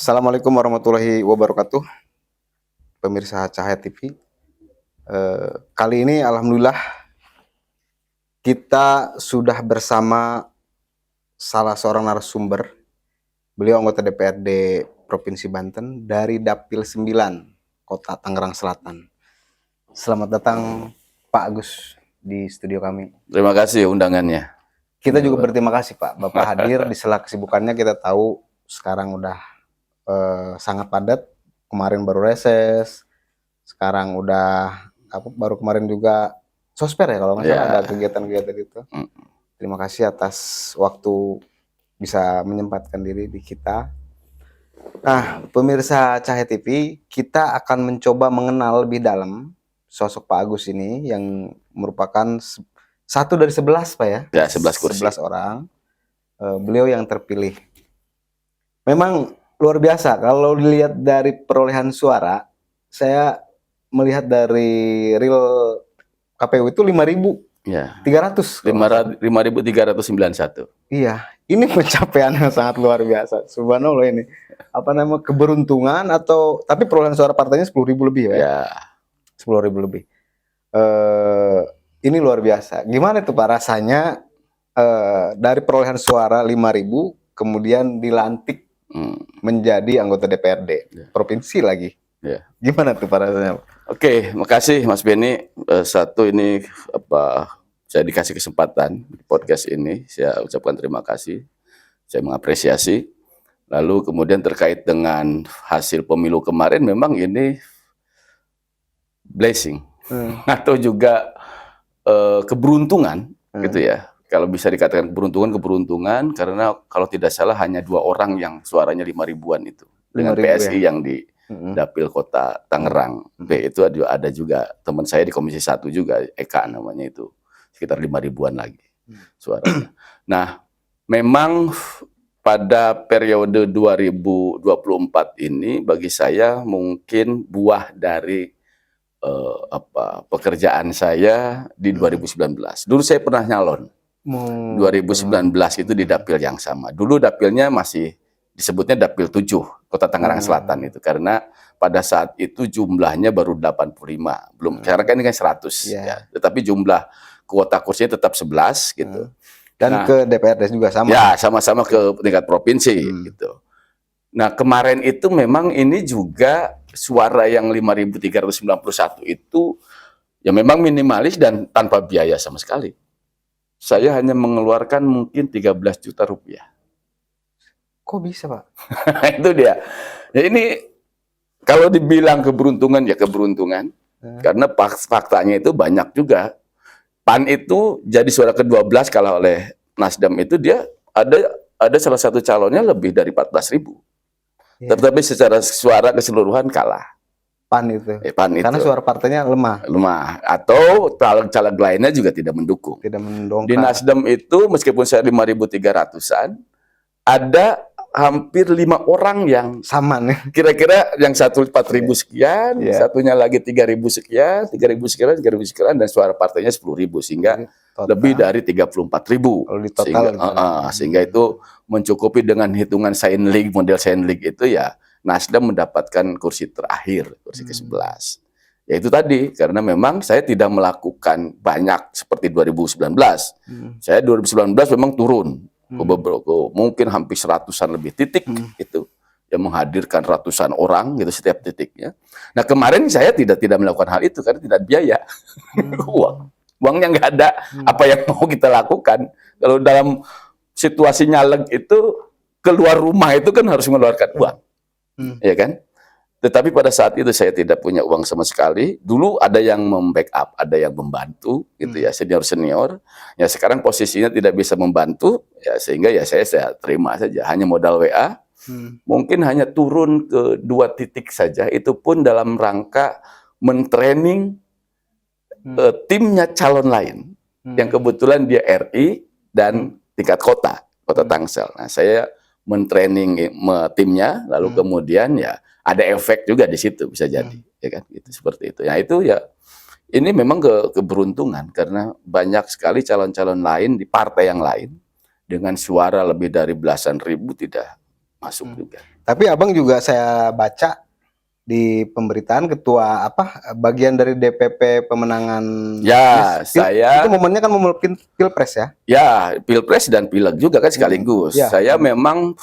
Assalamualaikum warahmatullahi wabarakatuh, pemirsa Cahaya TV. Kali ini alhamdulillah kita sudah bersama salah seorang narasumber. Beliau anggota DPRD Provinsi Banten dari Dapil 9 Kota Tangerang Selatan. Selamat datang Pak Agus di studio kami. Terima kasih undangannya. Kita juga berterima kasih Pak, Bapak hadir di sela kesibukannya. Kita tahu sekarang udah sangat padat. Kemarin baru reses, sekarang udah baru kemarin juga sosper ya kalau nggak salah, ada kegiatan-kegiatan itu. Terima kasih atas waktu bisa menyempatkan diri di kita. Nah, pemirsa Cahaya TV, kita akan mencoba mengenal lebih dalam sosok Pak Agus ini yang merupakan satu dari 11 Pak ya? Ya, 11 kursi. 11 orang. Beliau yang terpilih. Memang luar biasa kalau dilihat dari perolehan suara. Saya melihat dari real KPU itu 5.300. 5.391. Iya, ini pencapaian yang sangat luar biasa. Subhanallah ini. Keberuntungan atau tapi perolehan suara partainya 10.000 lebih ya? 10.000 lebih. Ini luar biasa. Gimana tuh Pak rasanya dari perolehan suara 5.000 kemudian dilantik menjadi anggota DPRD provinsi lagi? Gimana tuh Pak rasanya? Oke, makasih Mas Benny. Satu ini saya dikasih kesempatan di podcast ini, saya ucapkan terima kasih. Saya mengapresiasi. Lalu kemudian terkait dengan hasil pemilu kemarin, memang ini blessing atau juga keberuntungan gitu ya. Kalau bisa dikatakan keberuntungan karena kalau tidak salah hanya 2 orang yang suaranya 5.000-an itu dengan PSI yang di Dapil Kota Tangerang. Itu ada juga teman saya di Komisi 1 juga, Eka namanya itu, sekitar 5.000-an lagi suaranya. Nah, memang pada periode 2024 ini bagi saya mungkin buah dari pekerjaan saya di 2019. Dulu saya pernah nyalon. 2019 itu di dapil yang sama. Dulu dapilnya masih disebutnya Dapil 7 Kota Tangerang Selatan itu, karena pada saat itu jumlahnya baru 85, belum. Sekarang kan ini kan 100 ya. Tetapi jumlah kuota kursinya tetap 11 gitu. Dan ke DPRD juga sama. Ya, sama-sama ke tingkat provinsi gitu. Nah, kemarin itu memang ini juga suara yang 5.391 itu ya memang minimalis dan tanpa biaya sama sekali. Saya hanya mengeluarkan mungkin 13 juta rupiah. Kok bisa Pak? Itu dia. Ya ini kalau dibilang keberuntungan ya keberuntungan. Karena faktanya itu banyak juga. PAN itu jadi suara ke-12 kalah oleh Nasdem itu, dia ada salah satu calonnya lebih dari 14.000. Tetapi secara suara keseluruhan kalah. PAN itu. PAN karena itu. Suara partainya lemah. Atau caleg-caleg lainnya juga tidak mendukung. Tidak mendongkrak. Di Nasdem itu meskipun saya 5.300-an, ada hampir 5 orang yang sama nih. Kira-kira yang satu 4.000 sekian, satunya lagi 3.000 sekian, 3.000 sekian, 3.000 sekian, dan suara partainya 10.000, sehingga lebih dari 34.000. Sehingga itu mencukupi dengan hitungan Sainlig, model Sainlig itu ya Nasdem mendapatkan kursi terakhir, kursi ke-11. Ya itu tadi, karena memang saya tidak melakukan banyak seperti 2019. Saya 2019 memang turun. Mungkin hampir 100-an lebih titik itu yang menghadirkan ratusan orang gitu setiap titiknya. Nah, kemarin saya tidak melakukan hal itu karena tidak biaya. Uangnya nggak ada. Apa yang mau kita lakukan? Kalau dalam situasi nyalek itu keluar rumah itu kan harus mengeluarkan uang, ya kan? Tetapi pada saat itu saya tidak punya uang sama sekali. Dulu ada yang membackup, ada yang membantu, gitu ya, senior. Ya sekarang posisinya tidak bisa membantu, ya sehingga ya saya terima saja. Hanya modal WA, mungkin hanya turun ke 2 titik saja. Itu pun dalam rangka mentraining timnya calon lain, yang kebetulan dia RI dan tingkat kota Tangsel. Nah, saya mentraining timnya, lalu kemudian ya ada efek juga di situ, bisa jadi, ya kan, gitu, seperti itu. Ya itu ya, ini memang keberuntungan karena banyak sekali calon-calon lain di partai yang lain dengan suara lebih dari belasan ribu tidak masuk juga. Tapi abang juga saya baca di pemberitaan ketua bagian dari DPP pemenangan Ya, saya itu momennya kan momen pilpres ya. ya pilpres dan pileg juga kan sekaligus. Ya. Saya memang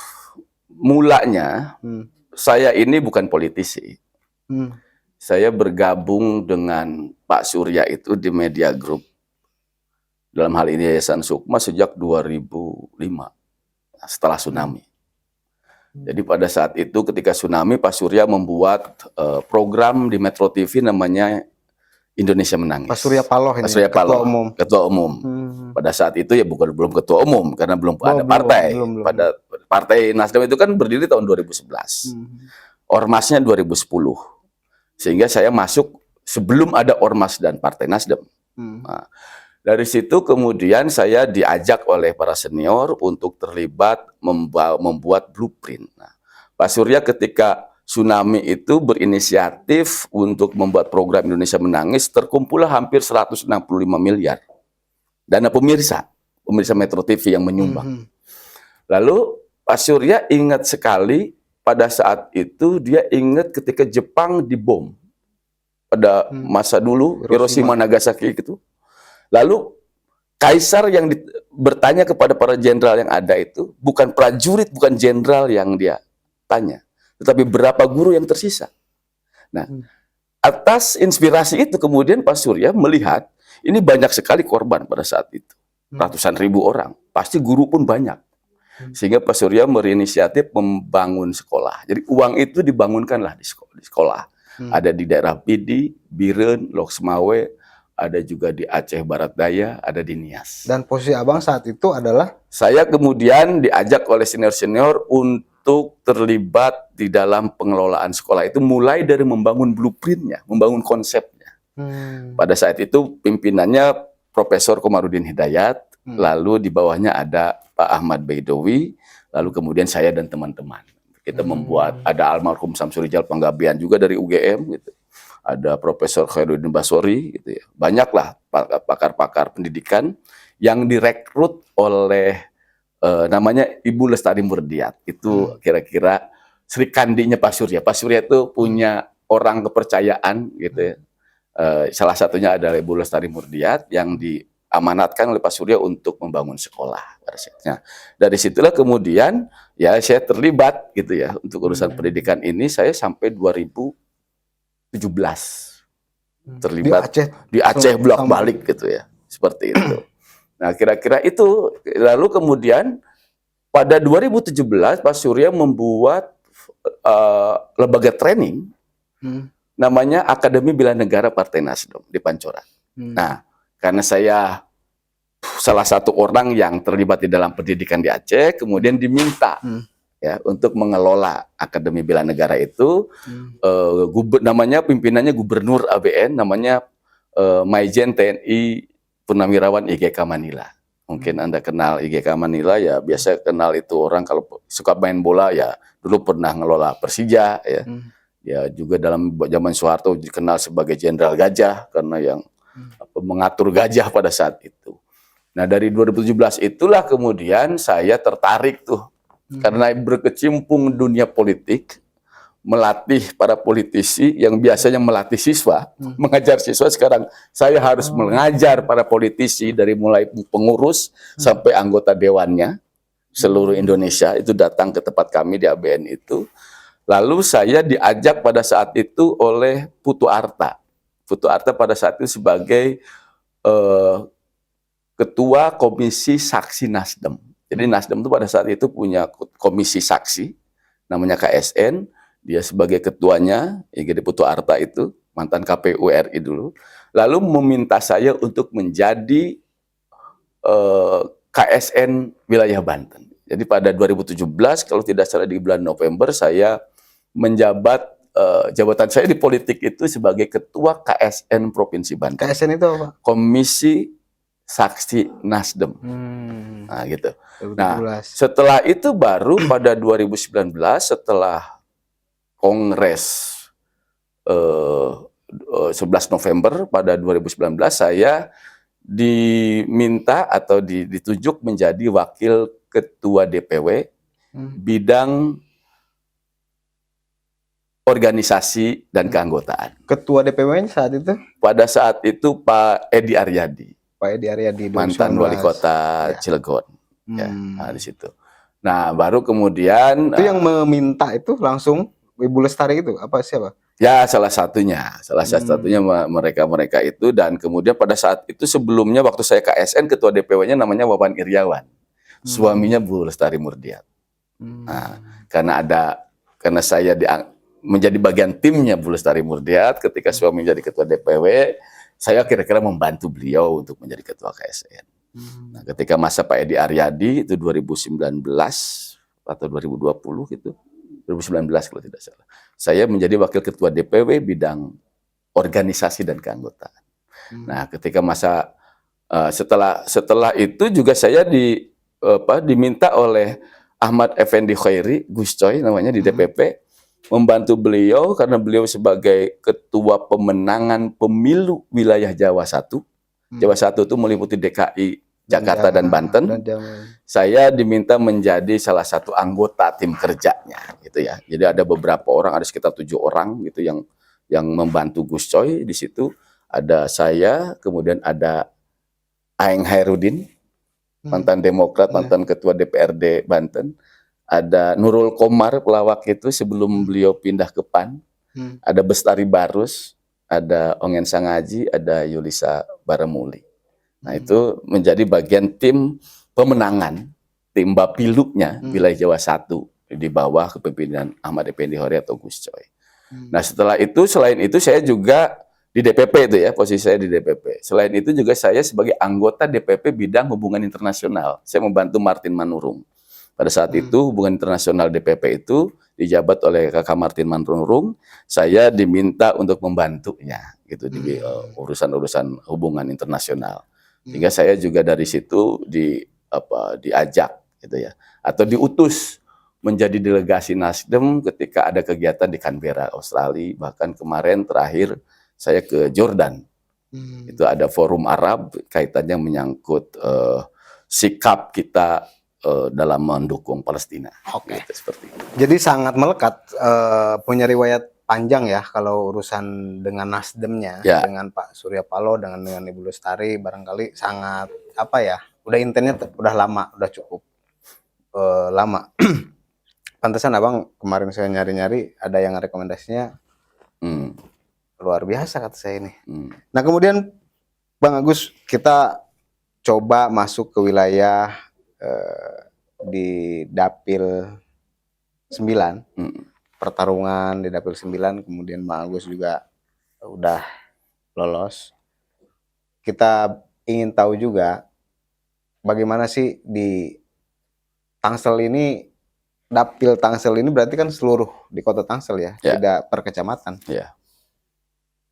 mulanya saya ini bukan politisi. Saya bergabung dengan Pak Surya itu di Media Group. Dalam hal ini Yayasan Sukma sejak 2005 setelah tsunami. Jadi pada saat itu ketika tsunami Pak Surya membuat program di Metro TV namanya Indonesia Menangis. Pak Surya Paloh ini, Pak Surya Paloh, ketua umum. Pada saat itu ya belum ketua umum karena belum ada partai. Pada Partai Nasdem itu kan berdiri tahun 2011. Ormasnya 2010. Sehingga saya masuk sebelum ada Ormas dan Partai Nasdem. Nah, dari situ kemudian saya diajak oleh para senior untuk terlibat membuat blueprint. Nah, Pak Surya ketika tsunami itu berinisiatif untuk membuat program Indonesia Menangis, terkumpullah hampir 165 miliar. Dana pemirsa Metro TV yang menyumbang. Lalu Pak Surya ingat sekali pada saat itu, dia ingat ketika Jepang dibom. Pada masa dulu, Hiroshima Nagasaki gitu. Lalu kaisar yang bertanya kepada para jenderal yang ada itu, bukan prajurit, bukan jenderal yang dia tanya, tetapi berapa guru yang tersisa. Nah, atas inspirasi itu kemudian Pak Surya melihat ini banyak sekali korban pada saat itu. Ratusan ribu orang, pasti guru pun banyak. Sehingga Pak Surya berinisiatif membangun sekolah. Jadi uang itu dibangunkanlah di sekolah. Ada di daerah Pidi, Biren, Loksmawe, ada juga di Aceh Barat Daya, ada di Nias. Dan posisi abang saat itu adalah? Saya kemudian diajak oleh senior-senior untuk terlibat di dalam pengelolaan sekolah itu, mulai dari membangun blueprintnya, membangun konsepnya. Pada saat itu pimpinannya Profesor Komarudin Hidayat, lalu di bawahnya ada Pak Ahmad Baidowi, lalu kemudian saya dan teman-teman. Kita membuat, ada almarhum Samsurijal Panggabean juga dari UGM gitu. Ada Profesor Khairuddin Basori, gitu ya. Banyaklah pakar-pakar pendidikan yang direkrut oleh namanya Ibu Lestari Murdiat. Itu kira-kira Sri Kandinya Pak Surya. Pak Surya itu punya orang kepercayaan, gitu ya. Salah satunya adalah Ibu Lestari Murdiat yang diamanatkan oleh Pak Surya untuk membangun sekolah. Nah, dari situlah kemudian ya saya terlibat, gitu ya, untuk urusan pendidikan ini. Saya sampai 2017 terlibat di Aceh bolak-balik gitu ya, seperti itu. Nah, kira-kira itu. Lalu kemudian pada 2017 Pak Surya membuat lembaga training namanya Akademi Bela Negara Partai Nasdem di Pancoran. Nah, karena saya salah satu orang yang terlibat di dalam pendidikan di Aceh, kemudian diminta ya untuk mengelola Akademi Bela Negara itu. Namanya pimpinannya Gubernur ABN, namanya Maijen TNI Purnawirawan IGK Manila. Mungkin Anda kenal IGK Manila ya, biasa kenal itu orang kalau suka main bola ya, dulu pernah ngelola Persija ya. Ya juga dalam zaman Soeharto dikenal sebagai Jenderal Gajah karena yang mengatur gajah pada saat itu. Nah, dari 2017 itulah kemudian saya tertarik tuh. Karena berkecimpung dunia politik, melatih para politisi yang biasanya melatih siswa, mengajar siswa, sekarang saya harus mengajar para politisi dari mulai pengurus sampai anggota dewannya seluruh Indonesia itu datang ke tempat kami di ABN itu. Lalu saya diajak pada saat itu oleh Putu Arta. Putu Arta pada saat itu sebagai Ketua Komisi Saksi Nasdem. Jadi Nasdem itu pada saat itu punya komisi saksi, namanya KSN. Dia sebagai ketuanya, IGD Putu Arta itu, mantan KPU RI dulu. Lalu meminta saya untuk menjadi KSN wilayah Banten. Jadi pada 2017, kalau tidak salah di bulan November, saya menjabat, jabatan saya di politik itu sebagai Ketua KSN Provinsi Banten. KSN itu apa? Komisi Saksi Nasdem. Nah, gitu. 2017. Nah, setelah itu baru pada 2019 setelah Kongres 11 November pada 2019 saya diminta atau ditunjuk menjadi wakil ketua DPW bidang organisasi dan keanggotaan. Ketua DPW-nya saat itu Pada saat itu Pak Edi Aryadi, Pak Edi Aryadi, mantan wali 2019. kota Ya. Cilegon, ya, Hmm. nah, di situ. Nah, baru kemudian Itu yang meminta itu langsung Ibu Lestari itu apa siapa? ya salah satunya mereka itu, dan kemudian pada saat itu sebelumnya waktu saya KSN ketua DPW-nya namanya Wawan Iriawan, suaminya Bu Lestari Murdiat. Nah, karena saya menjadi bagian timnya Bu Lestari Murdiat ketika suami jadi ketua DPW, saya kira-kira membantu beliau untuk menjadi ketua KSN. Nah, ketika masa Pak Edi Aryadi itu 2019 atau 2020 gitu, 2019 kalau tidak salah, saya menjadi wakil ketua DPW bidang organisasi dan keanggotaan. Nah, ketika masa setelah itu juga saya diminta oleh Ahmad Effendi Khairi, Gus Coy namanya di DPP, membantu beliau karena beliau sebagai ketua pemenangan pemilu wilayah Jawa 1. Jawa 1 itu meliputi DKI, Jakarta dan Banten. Saya diminta menjadi salah satu anggota tim kerjanya gitu ya. Jadi ada beberapa orang, ada sekitar 7 orang gitu yang membantu Gus Coy di situ. Ada saya, kemudian ada Aeng Hairudin, mantan Demokrat, mantan ketua DPRD Banten. Ada Nurul Komar, pelawak itu sebelum beliau pindah ke PAN. Ada Bestari Barus, ada Ongen Sangaji, ada Yulisa Baramuli. Nah, itu menjadi bagian tim pemenangan, tim bapiluknya wilayah Jawa 1 di bawah kepemimpinan Ahmad Effendi Khairi atau Gus Coy. Nah, setelah itu, selain itu saya juga di DPP itu ya, posisi saya di DPP. Selain itu juga saya sebagai anggota DPP bidang hubungan internasional. Saya membantu Martin Manurung. Pada saat itu hubungan internasional DPP itu dijabat oleh Kakak Martin Manurung. Saya diminta untuk membantunya gitu di urusan-urusan hubungan internasional. Sehingga saya juga dari situ diajak gitu ya, atau diutus menjadi delegasi Nasdem ketika ada kegiatan di Canberra, Australia. Bahkan kemarin terakhir saya ke Jordan. Itu ada forum Arab kaitannya menyangkut sikap kita dalam mendukung Palestina. Oke. Gitu, seperti itu. Jadi sangat melekat, punya riwayat panjang ya kalau urusan dengan Nasdemnya, Ya. dengan Pak Surya Paloh, dengan Ibu Lestari, barangkali sangat apa ya, udah internnya udah lama, udah cukup lama. Pantesan abang kemarin saya nyari-nyari ada yang rekomendasinya luar biasa kata saya ini. Nah kemudian Bang Agus, kita coba masuk ke wilayah di Dapil 9, pertarungan di Dapil 9, kemudian Bang Agus juga udah lolos. Kita ingin tahu juga bagaimana sih di Tangsel ini, Dapil Tangsel ini berarti kan seluruh di kota Tangsel ya, tidak per kecamatan.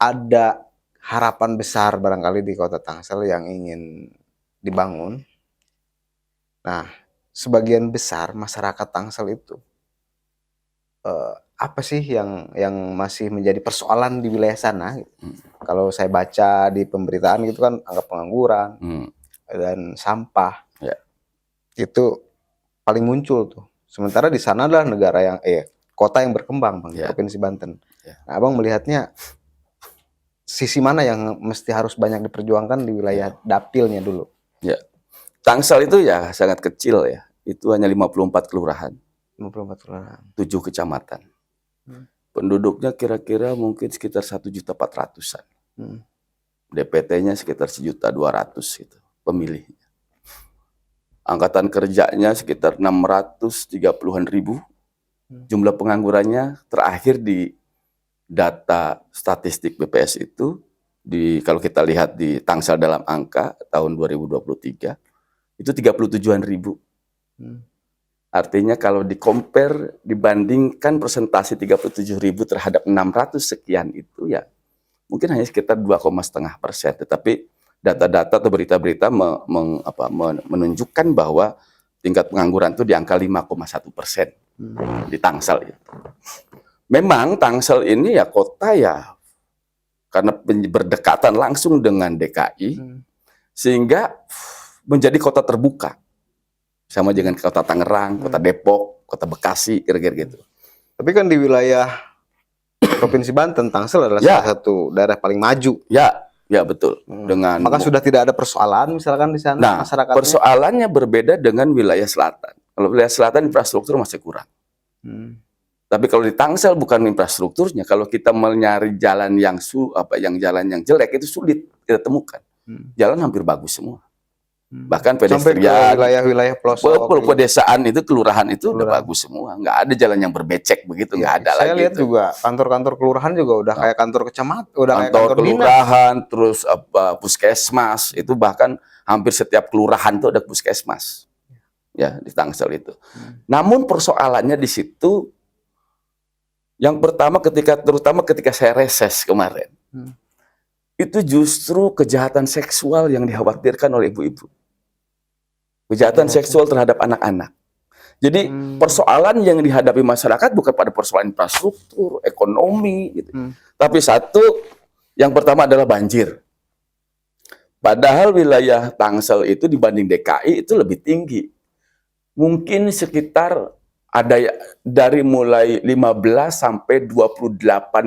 Ada harapan besar barangkali di kota Tangsel yang ingin dibangun. Nah, sebagian besar masyarakat Tangsel itu apa sih yang masih menjadi persoalan di wilayah sana? Kalau saya baca di pemberitaan gitu kan, angka pengangguran dan sampah itu paling muncul tuh. Sementara di sana adalah negara yang kota yang berkembang, Bang, Provinsi Banten. Nah, Abang melihatnya sisi mana yang mesti harus banyak diperjuangkan di wilayah dapilnya dulu? Tangsel itu ya sangat kecil ya. Itu hanya 54 kelurahan. 54 kelurahan. 7 kecamatan. Penduduknya kira-kira mungkin sekitar 1.400.000-an. DPT-nya sekitar 1.200.000 gitu, pemilihnya. Angkatan kerjanya sekitar 630-an ribu. Jumlah penganggurannya terakhir di data statistik BPS itu, kalau kita lihat di Tangsel dalam angka tahun 2023, itu 37-an ribu. Artinya kalau di-compare, dibandingkan persentase 37.000 terhadap 600 sekian itu ya mungkin hanya sekitar 2,5%. Tetapi data-data atau berita-berita menunjukkan bahwa tingkat pengangguran itu di angka 5,1% di Tangsel itu. Memang Tangsel ini ya kota ya karena berdekatan langsung dengan DKI sehingga menjadi kota terbuka. Sama dengan kota Tangerang, kota Depok, kota Bekasi, kira-kira gitu. Tapi kan di wilayah Provinsi Banten, Tangsel adalah Ya. salah satu daerah paling maju. Ya, ya betul. Dengan Maka sudah tidak ada persoalan misalkan di sana Nah, masyarakatnya. persoalannya berbeda dengan wilayah selatan. Kalau wilayah selatan infrastruktur masih kurang. Hmm. Tapi kalau di Tangsel bukan infrastrukturnya. Kalau kita mencari jalan yang jalan yang jelek itu sulit kita temukan. Jalan hampir bagus semua. Bahkan Sampai ke pedestrian, wilayah-wilayah pelosok. pedesaan itu, kelurahan itu udah bagus semua. Nggak ada jalan yang berbecek begitu, nggak ada lagi. Saya lihat itu. juga kantor-kantor kelurahan juga udah kayak kantor kecamatan, udah kayak Kantor kantor dinas. kelurahan, terus puskesmas itu bahkan hampir setiap kelurahan tuh ada puskesmas. Ya, di Tangsel itu. Namun persoalannya di situ yang pertama terutama ketika saya reses kemarin. Itu justru kejahatan seksual yang dikhawatirkan oleh ibu-ibu. Kejahatan seksual terhadap anak-anak. Jadi persoalan yang dihadapi masyarakat bukan pada persoalan infrastruktur, ekonomi gitu. Tapi satu yang pertama adalah banjir. Padahal wilayah Tangsel itu dibanding DKI itu lebih tinggi. Mungkin sekitar ada dari mulai 15 sampai 28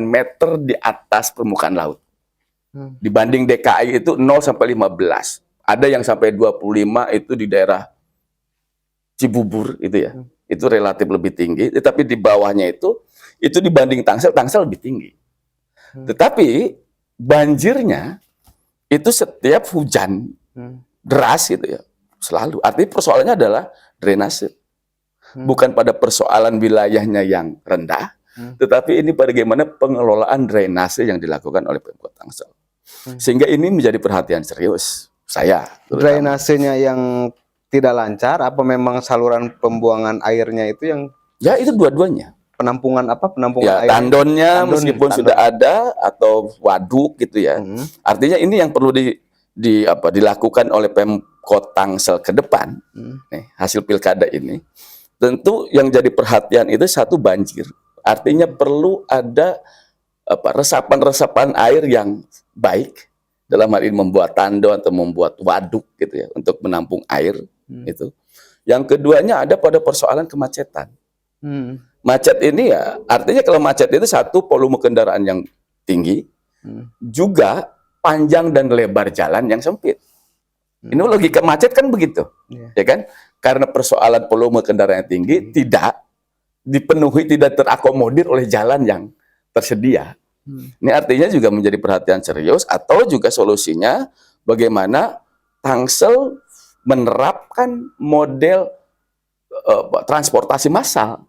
meter di atas permukaan laut. Dibanding DKI itu 0 sampai 15. Ada yang sampai 25 itu di daerah Cibubur itu ya. Itu relatif lebih tinggi, tetapi di bawahnya itu dibanding Tangsel lebih tinggi. Tetapi banjirnya itu setiap hujan deras gitu ya, selalu. Artinya persoalannya adalah drainase. Bukan pada persoalan wilayahnya yang rendah, tetapi ini bagaimana pengelolaan drainase yang dilakukan oleh Pemkot Tangsel. Sehingga ini menjadi perhatian serius saya. Drainasenya yang tidak lancar, apa memang saluran pembuangan airnya itu yang Ya itu dua-duanya. penampungan Ya, air? tandonnya meskipun sudah ada atau waduk gitu ya. Artinya ini yang perlu dilakukan oleh Pemkot Tangsel ke depan. Nih, hasil pilkada ini. Tentu yang jadi perhatian itu satu banjir. Artinya perlu ada resapan-resapan air yang baik dalam hal ini membuat tandon atau membuat waduk gitu ya untuk menampung air itu. Yang keduanya ada pada persoalan kemacetan. Macet ini ya artinya kalau macet itu satu volume kendaraan yang tinggi, juga panjang dan lebar jalan yang sempit. Ini logika macet kan begitu, ya kan? Karena persoalan volume kendaraan yang tinggi tidak dipenuhi, tidak terakomodir oleh jalan yang tersedia. Ini artinya juga menjadi perhatian serius atau juga solusinya bagaimana Tangsel menerapkan model transportasi massal.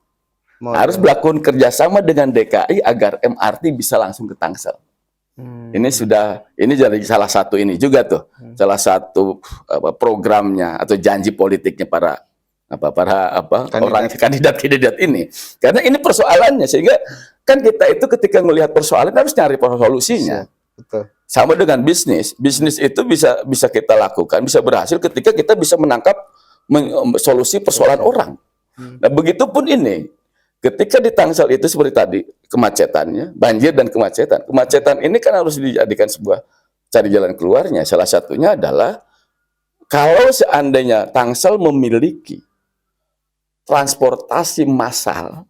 Harus melakukan kerjasama dengan DKI agar MRT bisa langsung ke Tangsel. Ini jadi salah satu ini juga tuh, salah satu programnya atau janji politiknya para orang kandidat ini. Karena ini persoalannya sehingga kan kita itu ketika melihat persoalan harus nyari solusinya. Betul. Sama dengan bisnis itu bisa kita lakukan, bisa berhasil ketika kita bisa menangkap solusi persoalan orang. Nah, begitupun ini. Ketika di Tangsel itu seperti tadi kemacetannya, banjir dan kemacetan. Kemacetan ini kan harus dijadikan sebuah cari jalan keluarnya. Salah satunya adalah kalau seandainya Tangsel memiliki transportasi massal,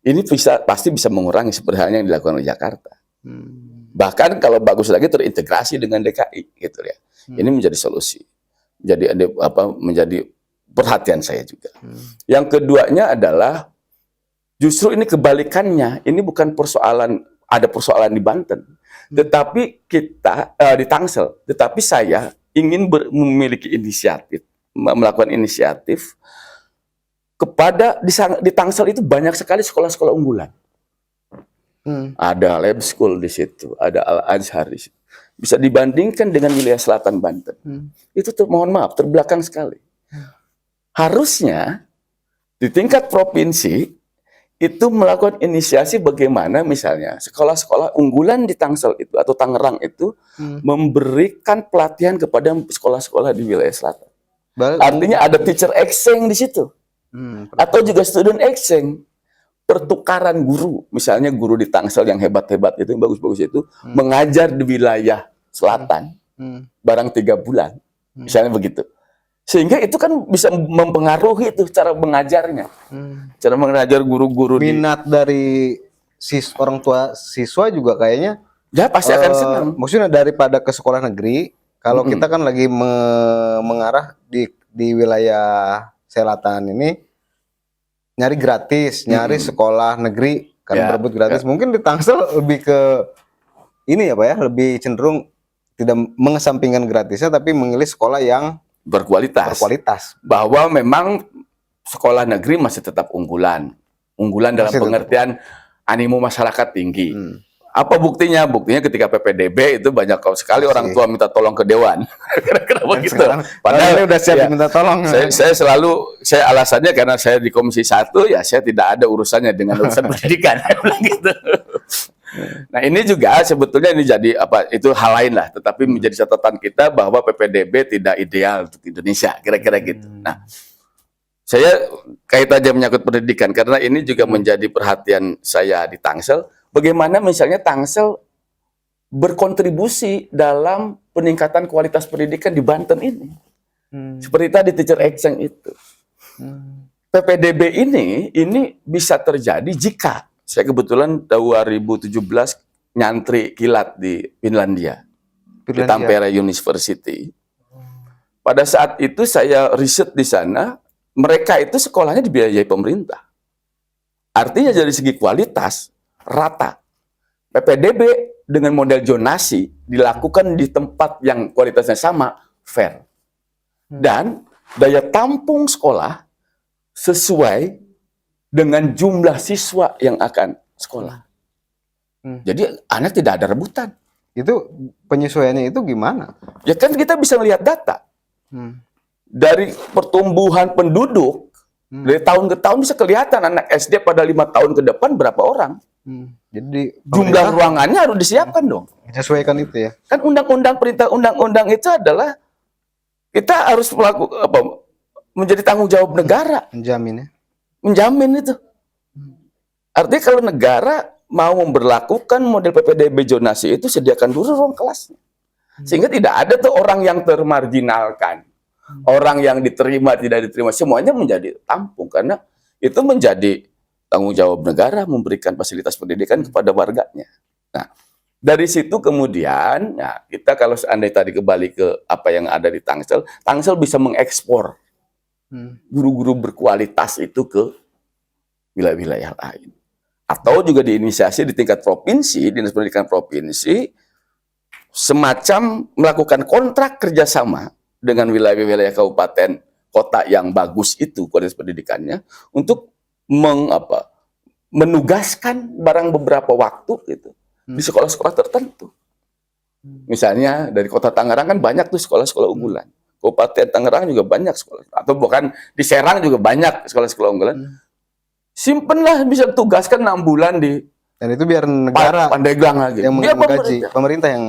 ini pasti bisa mengurangi seperti halnya yang dilakukan oleh Jakarta. Bahkan kalau bagus lagi terintegrasi dengan DKI gitu ya. Ini menjadi solusi. Jadi menjadi perhatian saya juga. Yang keduanya adalah justru ini kebalikannya. Ini bukan ada persoalan di Banten, tetapi kita di Tangsel. Tetapi saya ingin memiliki inisiatif, melakukan inisiatif kepada di Tangsel itu banyak sekali sekolah-sekolah unggulan. Ada lab school di situ, ada Al-Azhar di situ. Bisa dibandingkan dengan wilayah selatan Banten. Itu mohon maaf terbelakang sekali. Harusnya di tingkat provinsi itu melakukan inisiasi bagaimana misalnya sekolah-sekolah unggulan di Tangsel itu atau Tangerang itu memberikan pelatihan kepada sekolah-sekolah di wilayah selatan. Artinya ada teacher exchange di situ. Atau juga student exchange, pertukaran guru, misalnya guru di Tangsel yang hebat-hebat itu, yang bagus-bagus itu, mengajar di wilayah selatan, barang 3 bulan, misalnya begitu. Sehingga itu kan bisa mempengaruhi itu cara mengajarnya, cara mengajar guru-guru. Minat dari orang tua siswa juga kayaknya Ya pasti akan senang. maksudnya daripada ke sekolah negeri, kalau kita kan lagi mengarah di wilayah selatan ini nyari gratis, nyari sekolah negeri kan Ya, berebut gratis. Mungkin di Tangsel lebih ke ini ya Pak ya, lebih cenderung tidak mengesampingkan gratisnya tapi memilih sekolah yang berkualitas. Bahwa memang sekolah negeri masih tetap unggulan. Unggulan dalam Masih tetap. pengertian animo masyarakat tinggi. Apa buktinya? Buktinya ketika PPDB itu banyak sekali orang tua minta tolong ke Dewan. Kenapa gitu? Padahal ini udah siap diminta tolong. Saya alasannya karena saya di Komisi 1, ya saya tidak ada urusannya dengan urusan pendidikan. Gitu. Nah ini juga sebetulnya ini jadi apa? Itu hal lain lah. Tetapi menjadi catatan kita bahwa PPDB tidak ideal untuk Indonesia. Kira-kira gitu. Nah, saya kaitannya menyangkut pendidikan karena ini juga menjadi perhatian saya di Tangsel. Bagaimana misalnya Tangsel berkontribusi dalam peningkatan kualitas pendidikan di Banten ini. Seperti tadi Teacher Action itu. PPDB ini bisa terjadi jika saya kebetulan 2017 nyantri kilat di Finlandia. Di Tampere University. Pada saat itu saya riset di sana, mereka itu sekolahnya dibiayai pemerintah. Artinya dari segi kualitas rata. PPDB dengan model zonasi dilakukan di tempat yang kualitasnya sama, fair. Dan daya tampung sekolah sesuai dengan jumlah siswa yang akan sekolah. Jadi anak tidak ada rebutan. Itu penyesuaiannya itu gimana? Ya kan kita bisa melihat data. Dari pertumbuhan penduduk, dari tahun ke tahun bisa kelihatan anak SD pada 5 tahun ke depan berapa orang. Jadi Jumlah ruangannya harus disiapkan dong. menyesuaikan itu ya. Kan perintah undang-undang itu adalah kita harus menjadi tanggung jawab negara. Menjamin itu. Artinya kalau negara mau memberlakukan model PPDB zonasi itu sediakan dulu ruang kelasnya. Sehingga tidak ada tuh orang yang termarginalkan. Orang yang diterima, tidak diterima. Semuanya menjadi tampung. Karena itu menjadi tanggung jawab negara memberikan fasilitas pendidikan kepada warganya. Nah, dari situ kemudian, ya, kita kalau seandainya tadi kembali ke apa yang ada di Tangsel, Tangsel bisa mengekspor guru-guru berkualitas itu ke wilayah-wilayah lain. Atau juga diinisiasi di tingkat provinsi, Dinas Pendidikan Provinsi, semacam melakukan kontrak kerjasama dengan wilayah-wilayah kabupaten, kota yang bagus itu kualitas pendidikannya, untuk menugaskan barang beberapa waktu gitu di sekolah-sekolah tertentu. Misalnya dari kota Tangerang kan banyak tuh sekolah-sekolah unggulan. Kabupaten Tangerang juga banyak sekolah, atau bukan di Serang juga banyak sekolah-sekolah unggulan. Simpenlah, bisa tugaskan 6 bulan di dan itu biar negara Pandeglang lagi. yang Biar menggaji, pemerintah yang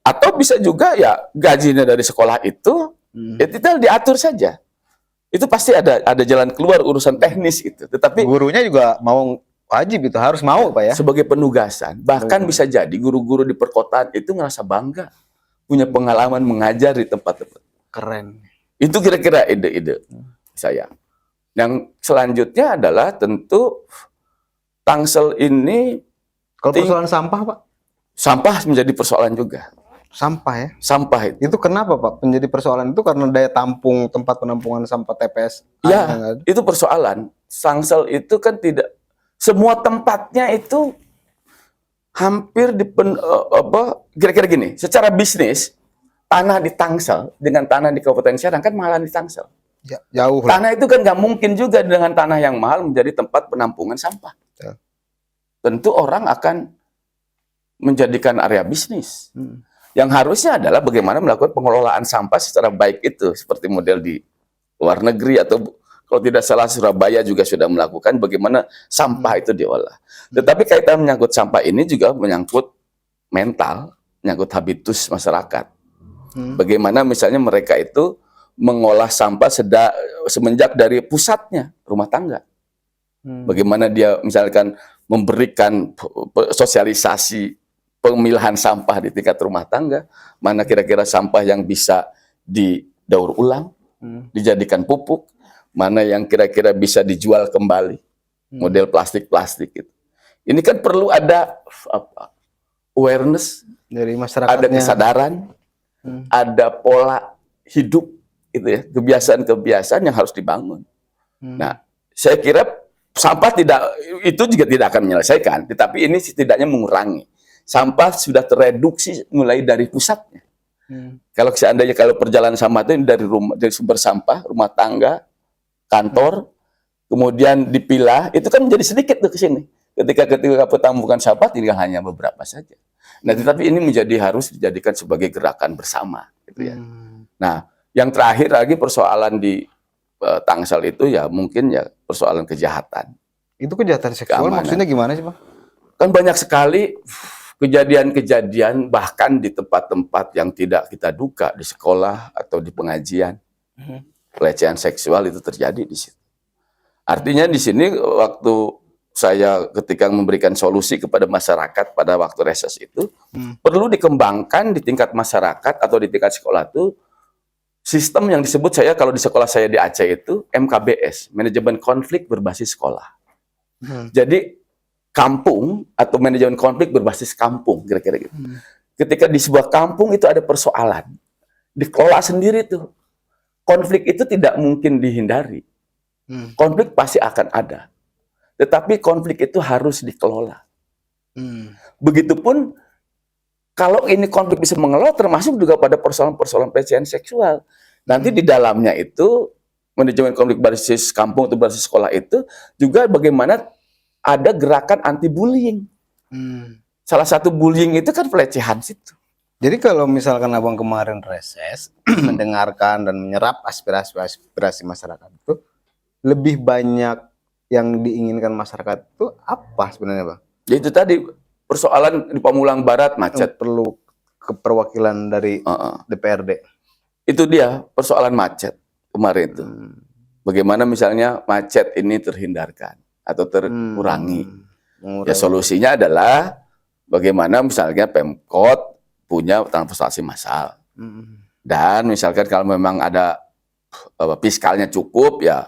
atau bisa juga ya gajinya dari sekolah itu ya kita diatur saja. Itu pasti ada jalan keluar urusan teknis itu. Tetapi gurunya juga mau wajib itu harus mau Pak ya. Sebagai penugasan, bahkan bisa jadi guru-guru di perkotaan itu ngerasa bangga punya pengalaman mengajar di tempat-tempat. Keren. Itu kira-kira ide-ide saya. Yang selanjutnya adalah tentu Tangsel ini kalau persoalan sampah Pak, sampah menjadi persoalan juga. Sampah ya. Sampah itu kenapa Pak menjadi persoalan itu karena daya tampung tempat penampungan sampah TPS? Ya, itu persoalan. Tangsel itu kan tidak semua tempatnya itu hampir kira-kira gini, secara bisnis tanah di Tangsel dengan tanah di Kabupaten Serang kan malah di Tangsel. Ya, jauh lah. Tanah itu kan nggak mungkin juga dengan tanah yang mahal menjadi tempat penampungan sampah. Ya. Tentu orang akan menjadikan area bisnis. Yang harusnya adalah bagaimana melakukan pengelolaan sampah secara baik itu, seperti model di luar negeri atau kalau tidak salah Surabaya juga sudah melakukan bagaimana sampah itu diolah. Tetapi kaitan menyangkut sampah ini juga menyangkut mental, menyangkut habitus masyarakat. Bagaimana misalnya mereka itu mengolah sampah semenjak dari pusatnya, rumah tangga. Bagaimana dia misalkan memberikan sosialisasi pemilihan sampah di tingkat rumah tangga, mana kira-kira sampah yang bisa didaur ulang, dijadikan pupuk, mana yang kira-kira bisa dijual kembali, model plastik-plastik gitu. Ini kan perlu ada apa, awareness, Dari ada masyarakatnya. kesadaran, ada pola hidup itu ya, kebiasaan-kebiasaan yang harus dibangun. Nah, saya kira sampah itu juga tidak akan menyelesaikan, tetapi ini setidaknya mengurangi. Sampah sudah tereduksi mulai dari pusatnya. Kalau seandainya perjalanan sampah itu dari sumber sampah, rumah tangga, kantor, kemudian dipilah, itu kan menjadi sedikit tuh ke sini. Ketika penampungan sampah tinggal hanya beberapa saja. Nah, tetapi ini harus dijadikan sebagai gerakan bersama, gitu ya. Nah, yang terakhir lagi persoalan di Tangsel itu ya mungkin ya persoalan kejahatan. Itu kejahatan seksual Keamanan. maksudnya gimana sih, Bang? Kan banyak sekali kejadian-kejadian bahkan di tempat-tempat yang tidak kita duga, di sekolah atau di pengajian. Pelecehan seksual itu terjadi di situ. Artinya di sini waktu saya ketika memberikan solusi kepada masyarakat pada waktu reses itu perlu dikembangkan di tingkat masyarakat atau di tingkat sekolah itu sistem yang disebut kalau di sekolah saya di Aceh itu MKBS, manajemen konflik berbasis sekolah. Jadi kampung atau manajemen konflik berbasis kampung kira-kira gitu. Ketika di sebuah kampung itu ada persoalan, dikelola sendiri tuh. Konflik itu tidak mungkin dihindari. Konflik pasti akan ada. Tetapi konflik itu harus dikelola. Begitupun kalau ini konflik bisa mengelola, termasuk juga pada persoalan-persoalan pelecehan seksual. Nanti di dalamnya itu, manajemen konflik berbasis kampung atau berbasis sekolah itu, juga bagaimana ada gerakan anti-bullying. Salah satu bullying itu kan pelecehan situ. Jadi kalau misalkan Abang kemarin reses, mendengarkan dan menyerap aspirasi masyarakat itu, lebih banyak yang diinginkan masyarakat itu apa sebenarnya, Bang? Ya itu tadi, persoalan di Pamulang Barat macet. Perlu keperwakilan dari DPRD. Itu dia persoalan macet kemarin itu. Bagaimana misalnya macet ini terhindarkan atau terkurangi. Ya solusinya adalah bagaimana misalnya Pemkot punya transportasi massal. Dan misalkan kalau memang ada fiskalnya cukup ya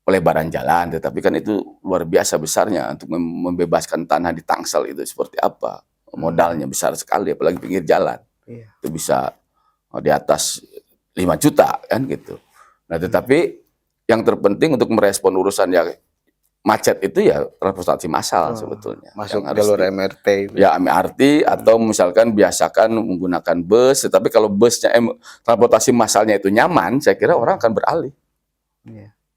pelebaran jalan, tetapi kan itu luar biasa besarnya untuk membebaskan tanah di Tangsel itu seperti apa. Modalnya besar sekali, apalagi pinggir jalan. Itu bisa di atas 5 juta kan gitu. Nah, tetapi yang terpenting untuk merespon urusan ya macet itu ya transportasi massal sebetulnya. Masuk jalur MRT. Ya MRT atau misalkan biasakan menggunakan bus, tetapi kalau busnya transportasi massalnya itu nyaman, saya kira orang akan beralih.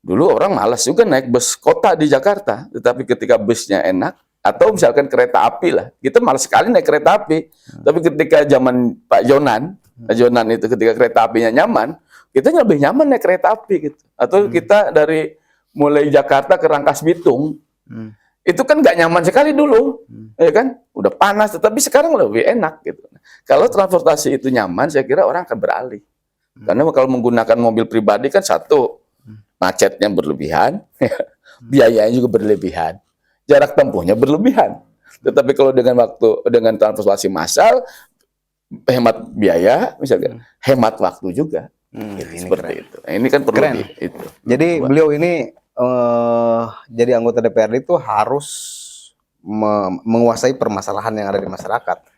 Dulu orang malas juga naik bus kota di Jakarta, tetapi ketika busnya enak, atau misalkan kereta api lah, kita malas sekali naik kereta api. Tapi ketika zaman Pak Jonan itu ketika kereta apinya nyaman, kita lebih nyaman naik kereta api gitu. Atau kita dari mulai Jakarta ke Rangkas Bitung, itu kan nggak nyaman sekali dulu, ya kan? Udah panas, tetapi sekarang lebih enak gitu. Kalau transportasi itu nyaman, saya kira orang akan beralih. Karena kalau menggunakan mobil pribadi kan satu, macetnya berlebihan, biayanya juga berlebihan, jarak tempuhnya berlebihan. Tetapi kalau dengan transportasi massal, hemat biaya, misalnya hemat waktu juga, gitu, seperti keren. Itu. Nah, ini kan perlu itu. Jadi beliau ini jadi anggota DPRD itu harus menguasai permasalahan yang ada di masyarakat.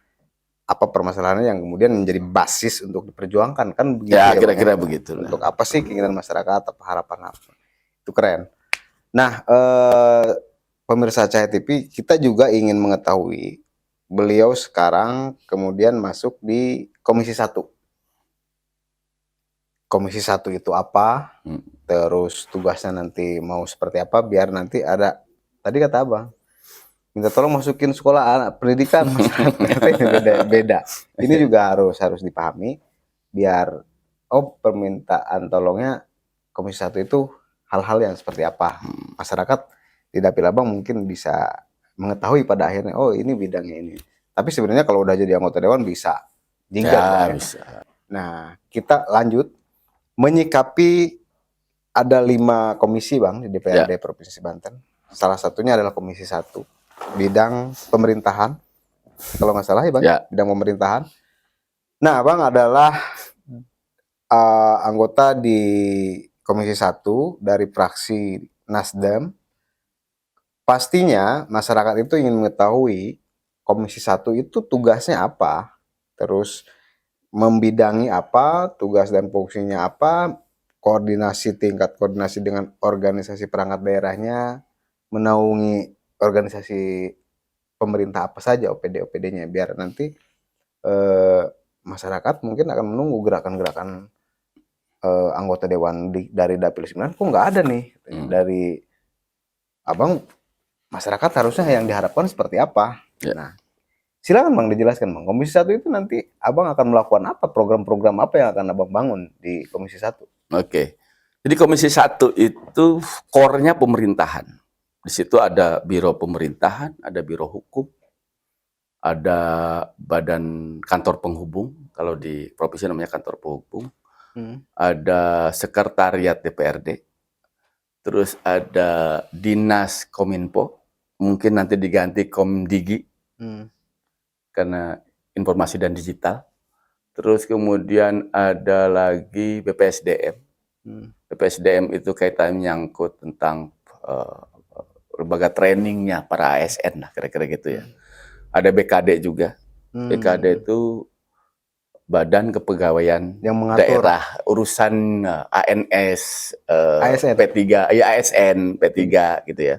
Apa permasalahannya yang kemudian menjadi basis untuk diperjuangkan, kan begitu ya, kira-kira begitu. Untuk apa sih keinginan masyarakat, apa harapan apa? Itu keren. Nah, pemirsa Cahaya TV, kita juga ingin mengetahui beliau sekarang kemudian masuk di Komisi 1. Komisi 1 itu apa? Terus tugasnya nanti mau seperti apa, biar nanti ada, tadi kata Abang, minta tolong masukin sekolah anak pendidikan, beda. Ini juga harus dipahami, biar permintaan tolongnya Komisi 1 itu hal-hal yang seperti apa. Masyarakat di Dapil Abang mungkin bisa mengetahui pada akhirnya, oh ini bidangnya ini. Tapi sebenarnya kalau udah jadi anggota dewan bisa jinggat. Ya, bisa. Nah, kita lanjut menyikapi ada 5 komisi, Bang, di DPRD Provinsi Banten. Salah satunya adalah Komisi 1. Bidang pemerintahan, kalau nggak salah ya Bang, bidang pemerintahan. Nah, Bang adalah anggota di Komisi 1 dari fraksi Nasdem. pastinya masyarakat itu ingin mengetahui Komisi 1 itu tugasnya apa, terus membidangi apa, tugas dan fungsinya apa, tingkat koordinasi dengan organisasi perangkat daerahnya, menaungi organisasi pemerintah apa saja OPD-OPD-nya, biar nanti masyarakat mungkin akan menunggu gerakan-gerakan anggota dewan dari Dapil 9 kok nggak ada nih dari Abang. Masyarakat harusnya yang diharapkan seperti apa? Ya. Nah, silakan Bang dijelaskan Bang. Komisi 1 itu nanti Abang akan melakukan apa? Program-program apa yang akan Abang bangun di Komisi 1? Oke. Jadi Komisi 1 itu core-nya pemerintahan. Di situ ada biro pemerintahan, ada biro hukum, ada badan kantor penghubung, kalau di provinsi namanya kantor penghubung, ada sekretariat DPRD, terus ada dinas Kominfo, mungkin nanti diganti Komdigi, karena informasi dan digital. Terus kemudian ada lagi BPSDM. BPSDM itu kaitan menyangkut tentang lembaga trainingnya para ASN lah, kira-kira gitu ya. Ada BKD juga. BKD itu Badan Kepegawaian yang mengatur Daerah urusan ANS, ASN. P3, ya ASN, P3 gitu ya.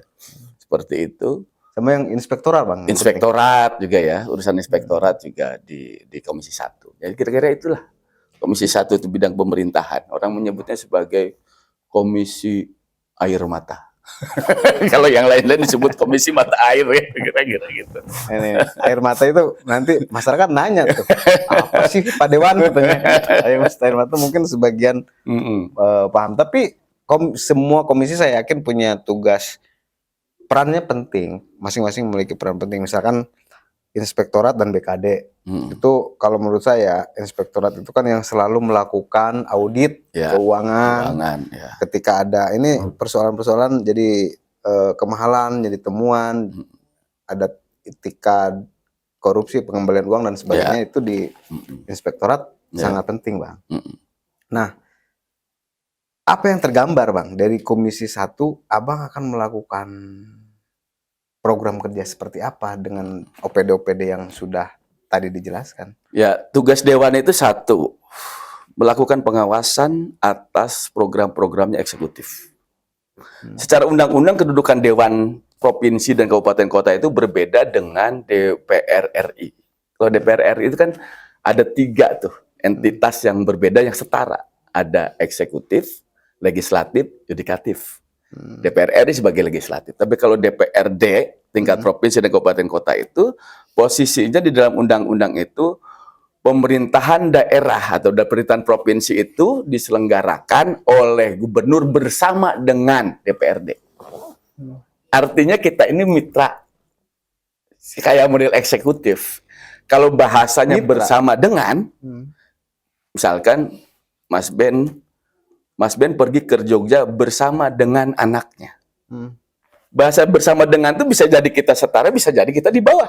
Seperti itu. Sama yang inspektorat Bang. Inspektorat juga ya, urusan inspektorat juga di Komisi 1. Jadi kira-kira itulah. Komisi 1 itu bidang pemerintahan. Orang menyebutnya sebagai Komisi Air Mata. Kalau yang lain-lain disebut Komisi Mata Air ya, kira-kira gitu. Ini air mata itu nanti masyarakat nanya tuh, apa sih Pak Dewan katanya. Air mata mungkin sebagian paham, tapi semua komisi saya yakin punya tugas, perannya penting, masing-masing memiliki peran penting. Misalkan inspektorat dan BKD itu kalau menurut saya inspektorat itu kan yang selalu melakukan audit keuangan. Ya. Ketika ada ini persoalan-persoalan jadi kemahalan, jadi temuan, ada etika korupsi, pengembalian uang dan sebagainya, itu di inspektorat sangat penting Bang. Nah, apa yang tergambar Bang dari Komisi 1, Abang akan melakukan program kerja seperti apa dengan OPD-OPD yang sudah tadi dijelaskan? Ya, tugas Dewan itu satu, melakukan pengawasan atas program-programnya eksekutif. Secara undang-undang kedudukan Dewan Provinsi dan Kabupaten Kota itu berbeda dengan DPR RI. Kalau DPR RI itu kan ada 3 tuh entitas yang berbeda yang setara. Ada eksekutif, legislatif, yudikatif. DPR RI sebagai legislatif. Tapi kalau DPRD tingkat provinsi dan kabupaten kota itu posisinya di dalam undang-undang itu pemerintahan daerah atau pemerintahan provinsi itu diselenggarakan oleh gubernur bersama dengan DPRD. Artinya kita ini mitra kayak model eksekutif. Kalau bahasanya mitra bersama dengan, misalkan Mas Ben pergi ke Jogja bersama dengan anaknya. Bahasa bersama dengan itu bisa jadi kita setara, bisa jadi kita di bawah.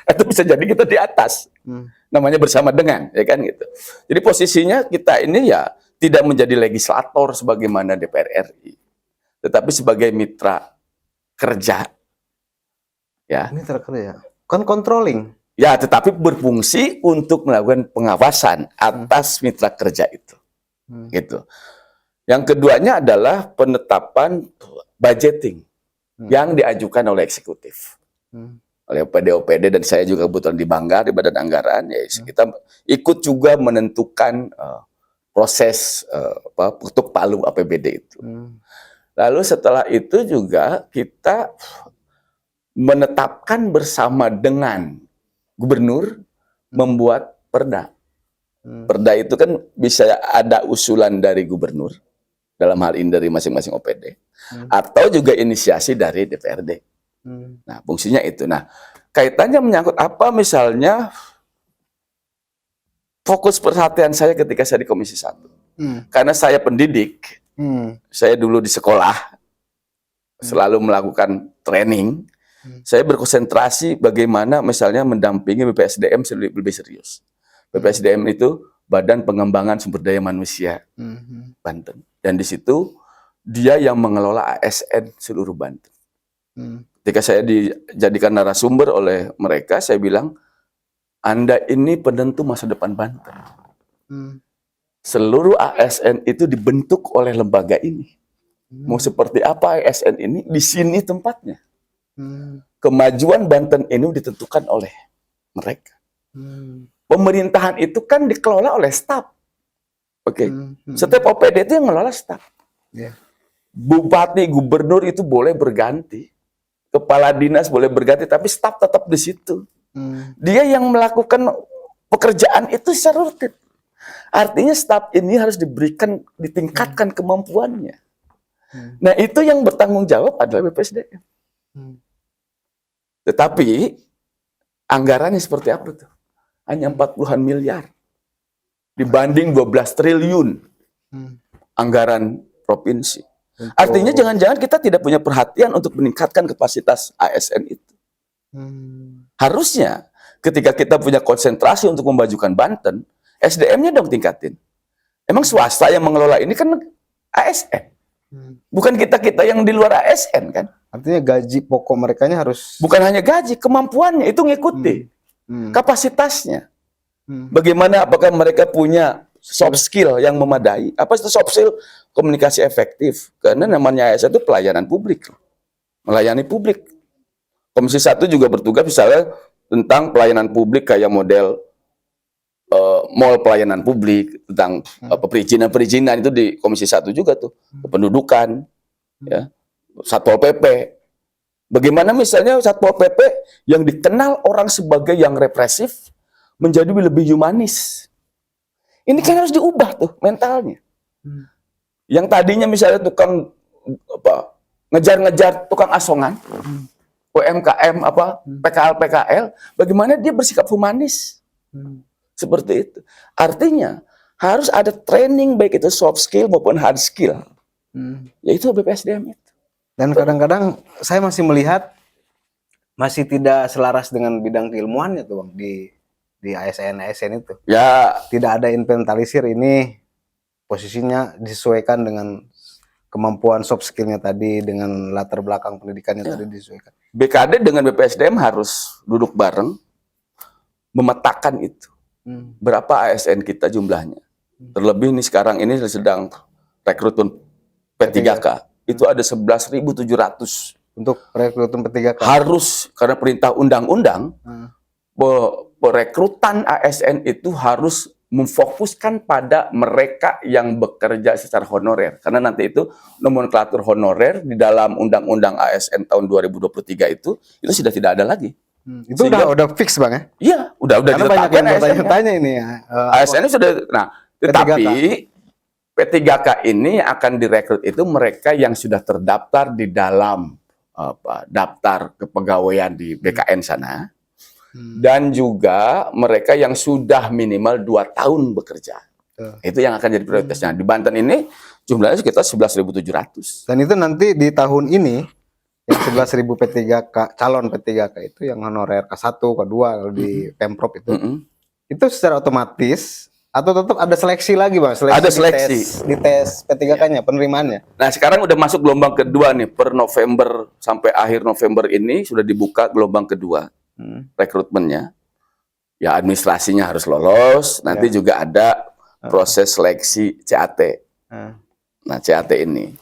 Atau bisa jadi kita di atas. Namanya bersama dengan, ya kan gitu. Jadi posisinya kita ini ya tidak menjadi legislator sebagaimana DPR RI. Tetapi sebagai mitra kerja. Ya. Mitra kerja. Kan controlling. Ya, tetapi berfungsi untuk melakukan pengawasan atas mitra kerja itu. Gitu. Yang keduanya adalah penetapan budgeting yang diajukan oleh eksekutif, oleh OPD-OPD, dan saya juga kebetulan di Banggar di Badan Anggaran, ya kita ikut juga menentukan proses ketuk palu APBD itu. Lalu setelah itu juga kita menetapkan bersama dengan gubernur membuat perda. Perda itu kan bisa ada usulan dari gubernur, dalam hal ini dari masing-masing OPD, atau juga inisiasi dari DPRD. Nah, fungsinya itu. Nah, kaitannya menyangkut apa? Misalnya, fokus perhatian saya ketika saya di Komisi 1. Karena saya pendidik, saya dulu di sekolah, selalu melakukan training, saya berkonsentrasi bagaimana misalnya mendampingi BPSDM lebih serius. BPSDM itu Badan Pengembangan Sumber Daya Manusia Banten. Dan di situ dia yang mengelola ASN seluruh Banten. Ketika saya dijadikan narasumber oleh mereka, saya bilang, Anda ini penentu masa depan Banten. Seluruh ASN itu dibentuk oleh lembaga ini. Mau seperti apa ASN ini? Di sini tempatnya. Kemajuan Banten ini ditentukan oleh mereka. Pemerintahan itu kan dikelola oleh staf. Oke. Setiap OPD itu yang mengelola staf. Bupati, gubernur itu boleh berganti. Kepala dinas boleh berganti, tapi staf tetap di situ. Dia yang melakukan pekerjaan itu secara rutin. Artinya staf ini harus ditingkatkan kemampuannya. Nah, itu yang bertanggung jawab adalah BPSDM. Tetapi anggarannya seperti apa tuh? Hanya 40-an miliar. Dibanding 12 triliun anggaran provinsi. Artinya jangan-jangan kita tidak punya perhatian untuk meningkatkan kapasitas ASN itu. Harusnya ketika kita punya konsentrasi untuk memajukan Banten, SDM-nya dong tingkatin. Emang swasta yang mengelola ini kan ASN. Bukan kita-kita yang di luar ASN kan. Artinya gaji pokok mereka harus... Bukan hanya gaji, kemampuannya itu ngikuti. Kapasitasnya. Bagaimana, apakah mereka punya soft skill yang memadai? Apa itu soft skill? Komunikasi efektif. Karena namanya ASN itu pelayanan publik. Melayani publik. Komisi 1 juga bertugas misalnya tentang pelayanan publik kayak model mall pelayanan publik, tentang perizinan-perizinan itu di Komisi 1 juga tuh. Kependudukan, ya, Satpol PP. Bagaimana misalnya Satpol PP yang dikenal orang sebagai yang represif menjadi lebih humanis. Ini kan harus diubah tuh mentalnya. Yang tadinya misalnya tukang ngejar-ngejar tukang asongan, UMKM PKL, bagaimana dia bersikap humanis. Seperti itu. Artinya harus ada training baik itu soft skill maupun hard skill. Yaitu BPSDM itu. Dan kadang-kadang saya masih melihat masih tidak selaras dengan bidang keilmuannya tuh Bang di ASN itu. Ya, tidak ada inventarisir ini posisinya disesuaikan dengan kemampuan soft skillnya tadi, dengan latar belakang pendidikannya tadi disesuaikan. BKD dengan BPSDM harus duduk bareng memetakan itu. Berapa ASN kita jumlahnya? Terlebih nih sekarang ini sedang rekrutmen P3K. Itu ada 11.700. Untuk rekrutmen P3K. Harus, karena perintah undang-undang, perekrutan ASN itu harus memfokuskan pada mereka yang bekerja secara honorer. Karena nanti itu nomenklatur honorer di dalam Undang-Undang ASN tahun 2023 itu sudah tidak ada lagi. Itu udah fix Bang ya? Iya, udah karena banyak yang bertanya-tanya ini ya. ASN ini sudah, nah, tetapi P3K ini akan direkrut itu mereka yang sudah terdaftar di dalam daftar kepegawaian di BKN sana. Dan juga mereka yang sudah minimal 2 tahun bekerja. Itu yang akan jadi prioritasnya. Di Banten ini jumlahnya sekitar 11.700. Dan itu nanti di tahun ini yang 11.000 P3K, calon P3K itu yang honorer K1, K2 kalau di Pemprov itu. Itu secara otomatis atau tetap ada seleksi lagi Bang? Ada seleksi. Di tes P3K-nya, penerimaannya. Nah, sekarang udah masuk gelombang kedua nih. Per November sampai akhir November ini sudah dibuka gelombang kedua. Rekrutmennya, ya administrasinya harus lolos, nanti juga ada proses seleksi CAT. Nah, CAT ini.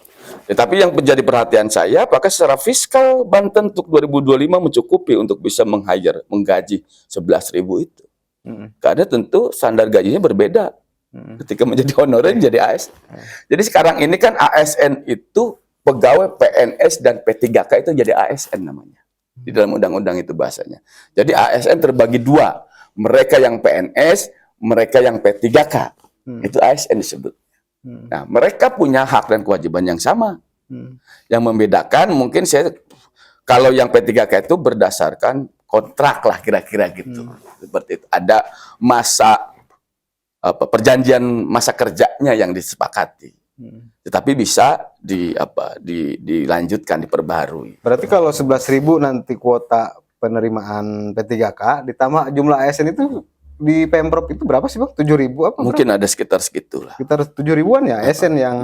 Tetapi yang menjadi perhatian saya, apakah secara fiskal Banten untuk 2025 mencukupi untuk bisa menggaji 11.000 itu? Karena tentu standar gajinya berbeda ketika menjadi honorer jadi ASN. Jadi sekarang ini kan ASN itu pegawai PNS dan P3K itu jadi ASN namanya. Di dalam undang-undang itu bahasanya. Jadi ASN terbagi 2. Mereka yang PNS, mereka yang P3K. Itu ASN disebut. Nah, mereka punya hak dan kewajiban yang sama. Yang membedakan mungkin kalau yang P3K itu berdasarkan kontrak lah kira-kira gitu. Seperti itu. Ada masa perjanjian masa kerjanya yang disepakati. Tetapi bisa dilanjutkan, diperbarui. Berarti kalau 11.000 nanti kuota penerimaan P3K ditambah jumlah ASN itu di Pemprov itu berapa sih Bang? 7.000 apa? Mungkin berapa? ada sekitar segitu lah. Sekitar 7.000-an ya ASN yang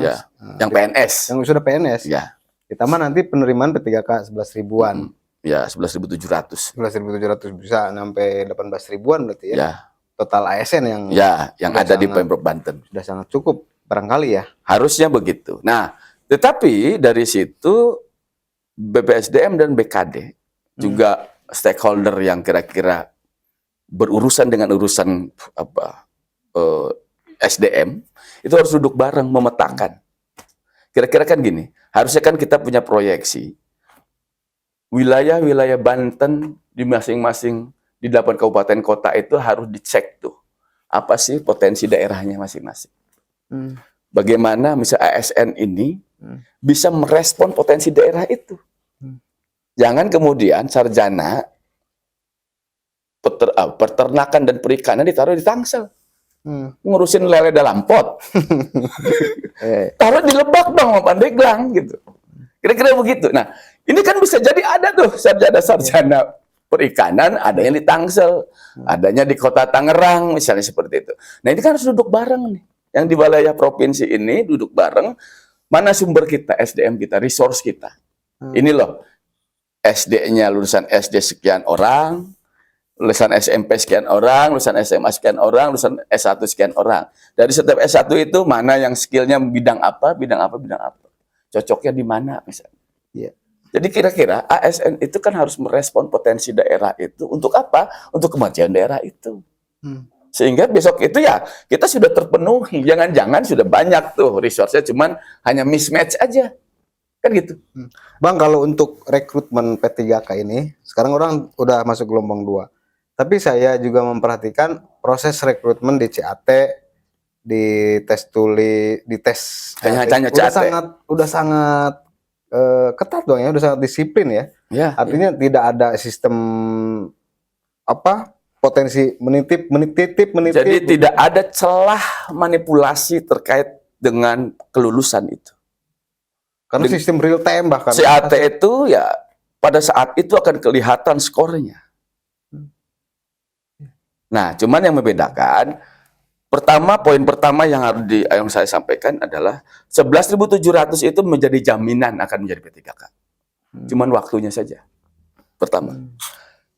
yang PNS. Yang sudah PNS. Ya. Ditambah nanti penerimaan P3K 11 ribuan. Ya, 11.700. 11.700 bisa sampai 18 ribuan berarti ya. Ya, Total ASN yang yang sudah ada di sangat- Pemprov Banten. sudah sangat cukup barangkali ya. Harusnya begitu. Nah, tetapi dari situ BPSDM dan BKD juga stakeholder yang kira-kira berurusan dengan urusan SDM itu harus duduk bareng memetakan. Kira-kira kan gini, harusnya kan kita punya proyeksi wilayah-wilayah Banten di masing-masing di 8 kabupaten kota itu harus dicek tuh apa sih potensi daerahnya masing-masing. Bagaimana misal ASN ini bisa merespon potensi daerah itu. Jangan kemudian sarjana peternakan dan perikanan ditaruh di Tangsel. Ngurusin lele dalam pot. Taruh di Lebak dong sama Pandeglang gitu. Kira-kira begitu. Nah, ini kan bisa jadi ada tuh sarjana perikanan, ada yang di Tangsel, adanya di Kota Tangerang misalnya seperti itu. Nah, ini kan harus duduk bareng nih. Yang di wilayah provinsi ini duduk bareng, mana sumber kita, SDM kita, resource kita. Ini loh, SD-nya lulusan SD sekian orang, lulusan SMP sekian orang, lulusan SMA sekian orang, lulusan S1 sekian orang. Dari setiap S1 itu mana yang skillnya bidang apa. Cocoknya di mana misalnya. Iya. Jadi kira-kira ASN itu kan harus merespon potensi daerah itu untuk apa? Untuk kemajuan daerah itu. Sehingga besok itu ya kita sudah terpenuhi. Jangan-jangan sudah banyak tuh resource-nya, cuman hanya mismatch aja. Kan gitu. Bang, kalau untuk rekrutmen P3K ini, sekarang orang udah masuk gelombang 2. Tapi saya juga memperhatikan proses rekrutmen di CAT, di tes tuli, di tes Hanya CAT. Udah sangat ketat dong ya, udah sangat disiplin ya. Ya, Artinya tidak ada sistem potensi menitip. jadi tidak ada celah manipulasi terkait dengan kelulusan itu. Karena sistem real time bahkan. CAT itu ya pada saat itu akan kelihatan skornya. Nah, cuman yang membedakan, poin pertama yang yang saya sampaikan adalah 11.700 itu menjadi jaminan akan menjadi P3K. Cuman waktunya saja. Pertama.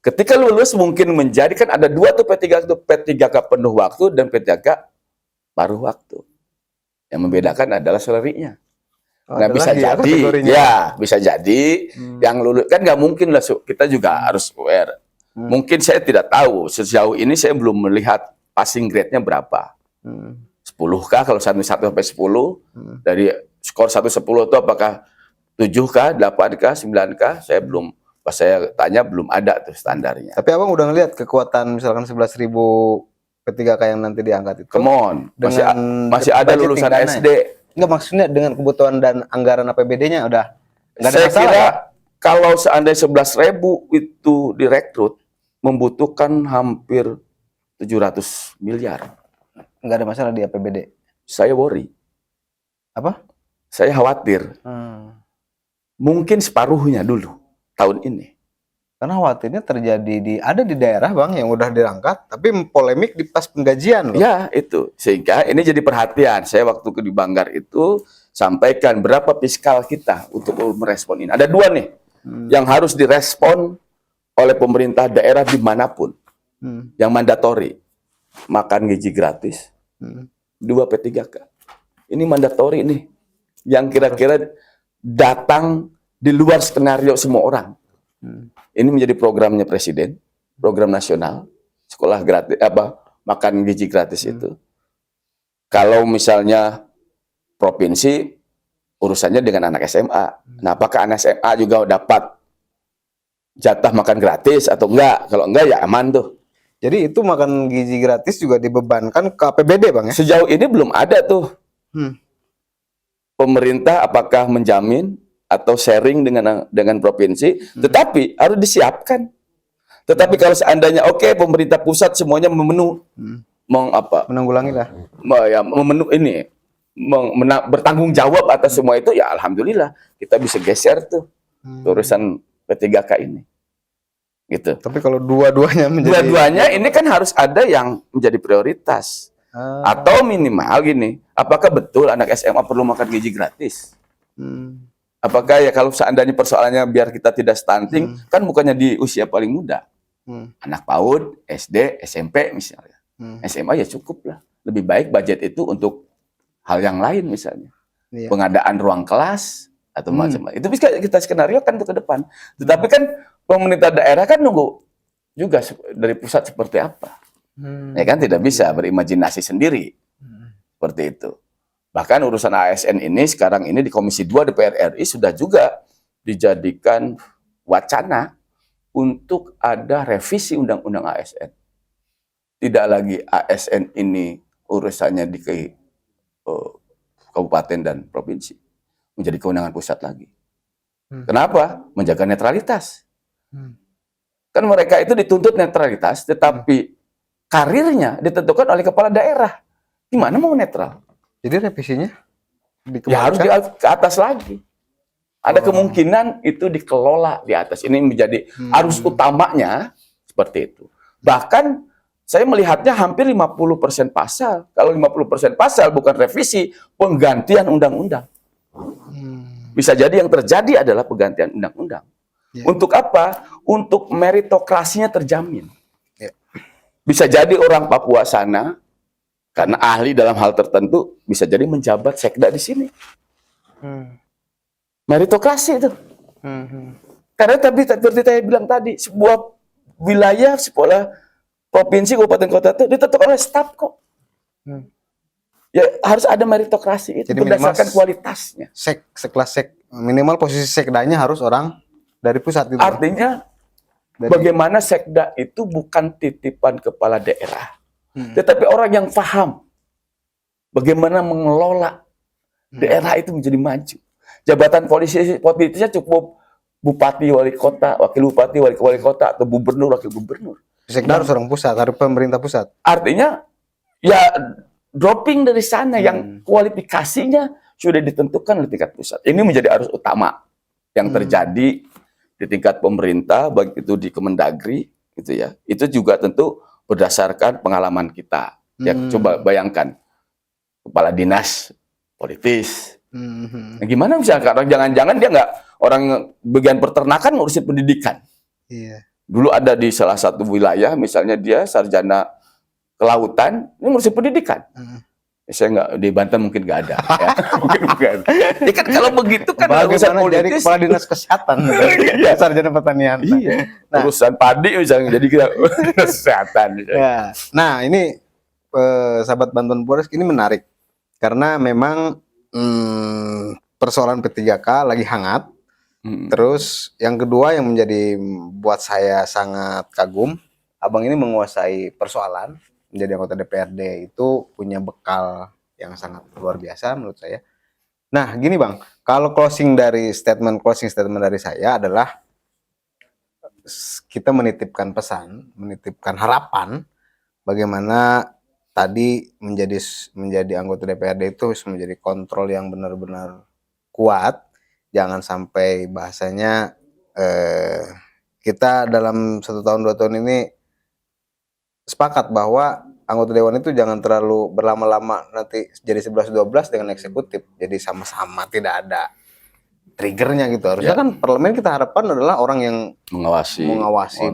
Ketika lulus mungkin menjadi, kan ada dua tuh P3K penuh waktu dan P3K paruh waktu. Yang membedakan adalah salary-nya. Nah, bisa jadi, ya bisa jadi yang lulus kan nggak mungkin lah, kita juga harus aware. Mungkin saya tidak tahu, sejauh ini saya belum melihat passing grade-nya berapa. 10K kalau 1 sampai 10, dari skor 1-10 itu apakah 7K, 8K, 9K, saya belum, pas saya tanya belum ada tuh standarnya. Tapi abang udah ngeliat kekuatan misalkan 11.000 P3K yang nanti diangkat itu? Come on, masih ada lulusan SD. Enggak, maksudnya dengan kebutuhan dan anggaran APBD-nya udah nggak ada Saya masalah kira ya? kalau seandainya 11.000 itu direkrut, membutuhkan hampir 700 miliar. Nggak ada masalah di APBD. Saya worry. Apa? Saya khawatir. Mungkin separuhnya dulu tahun ini. Karena khawatirnya terjadi ada di daerah bang yang udah dirangkat, tapi polemik di pas penggajian loh. Ya itu, sehingga ini jadi perhatian. Saya waktu di Banggar itu sampaikan berapa fiskal kita untuk merespon ini. Ada dua nih yang harus direspon oleh pemerintah daerah dimanapun, yang mandatori, makan gaji gratis, 2 P3K. Ini mandatori nih, yang kira-kira datang di luar skenario semua orang. Ini menjadi programnya Presiden, program nasional, sekolah gratis, makan gizi gratis itu. Kalau misalnya provinsi, urusannya dengan anak SMA. Nah, apakah anak SMA juga dapat jatah makan gratis atau enggak? Kalau enggak ya aman tuh. Jadi itu makan gizi gratis juga dibebankan ke APBD bang ya? Sejauh ini belum ada tuh. Pemerintah apakah menjamin atau sharing dengan provinsi, tetapi harus disiapkan. Tetapi kalau seandainya pemerintah pusat semuanya menanggulangi lah. Bertanggung jawab atas semua itu, ya alhamdulillah kita bisa geser tuh urusan P3K ini. Gitu. Tapi kalau dua-duanya ini kan harus ada yang menjadi prioritas. Atau minimal gini, apakah betul anak SMA perlu makan gizi gratis? Apakah ya kalau seandainya persoalannya biar kita tidak stunting, kan bukannya di usia paling muda. Anak PAUD, SD, SMP misalnya. SMA ya cukup lah. Lebih baik budget itu untuk hal yang lain misalnya. Iya. Pengadaan ruang kelas atau macam-macam. Itu bisa kita skenario kan untuk ke depan. Tetapi kan pemerintah daerah kan nunggu juga dari pusat seperti apa. Ya kan tidak bisa berimajinasi sendiri. Seperti itu. Bahkan urusan ASN ini sekarang ini di Komisi 2 DPR RI sudah juga dijadikan wacana untuk ada revisi Undang-Undang ASN. Tidak lagi ASN ini urusannya di kabupaten dan provinsi. Menjadi kewenangan pusat lagi. Kenapa? Menjaga netralitas. Kan mereka itu dituntut netralitas, tetapi karirnya ditentukan oleh kepala daerah. Gimana mau netral? Jadi revisinya Ya harus ke atas lagi. Ada kemungkinan itu dikelola di atas. Ini menjadi arus utamanya seperti itu. Bahkan saya melihatnya hampir 50% pasal. Kalau 50% pasal bukan revisi, penggantian undang-undang. Bisa jadi yang terjadi adalah penggantian undang-undang. Untuk apa? Untuk meritokrasinya terjamin. Bisa jadi orang Papua sana, karena ahli dalam hal tertentu, bisa jadi menjabat sekda di sini. Meritokrasi itu. Karena tapi seperti saya bilang tadi, sebuah wilayah, sebuah provinsi, kabupaten, kota itu ditentukan oleh staf kok. Ya harus ada meritokrasi itu. Jadi berdasarkan kualitasnya. Sekelas minimal posisi sekdanya harus orang dari pusat. Gitu. Artinya bagaimana sekda itu bukan titipan kepala daerah. Tetapi orang yang paham bagaimana mengelola daerah itu menjadi maju. Jabatan politisnya cukup bupati, wali kota, wakil bupati, wali kota, atau gubernur, wakil gubernur. Sekda harus orang pusat, harus pemerintah pusat. Artinya ya dropping dari sana yang kualifikasinya sudah ditentukan oleh tingkat pusat. Ini menjadi arus utama yang terjadi di tingkat pemerintah, baik itu di Kemendagri, gitu ya. Itu juga tentu berdasarkan pengalaman kita. Ya, coba bayangkan kepala dinas politis. Nah, gimana misalkan jangan-jangan dia nggak orang bagian peternakan ngurusin pendidikan. Iya. Dulu ada di salah satu wilayah, misalnya dia sarjana kelautan, ini ngurusin pendidikan. Saya nggak di Banten mungkin nggak ada. Ya. Mungkin bukan. Ya kan kalau begitu kan urusan politis. Jadi kepala dinas kesehatan, sarjana pertanian. Iya. Nah, urusan padi misalnya jadi kita kesehatan. Ya. Nah ini sahabat Bantuan Polres ini menarik karena memang persoalan P3K lagi hangat. Terus yang kedua yang menjadi buat saya sangat kagum, abang ini menguasai persoalan. Menjadi anggota DPRD itu punya bekal yang sangat luar biasa menurut saya. Nah, gini Bang, kalau closing statement dari saya adalah kita menitipkan pesan, menitipkan harapan bagaimana tadi menjadi anggota DPRD itu harus menjadi kontrol yang benar-benar kuat. Jangan sampai bahasanya kita dalam 1 tahun 2 tahun ini sepakat bahwa anggota dewan itu jangan terlalu berlama-lama nanti jadi 11-12 dengan eksekutif. Jadi sama-sama tidak ada triggernya gitu. Harusnya kan parlemen kita harapkan adalah orang yang mengawasi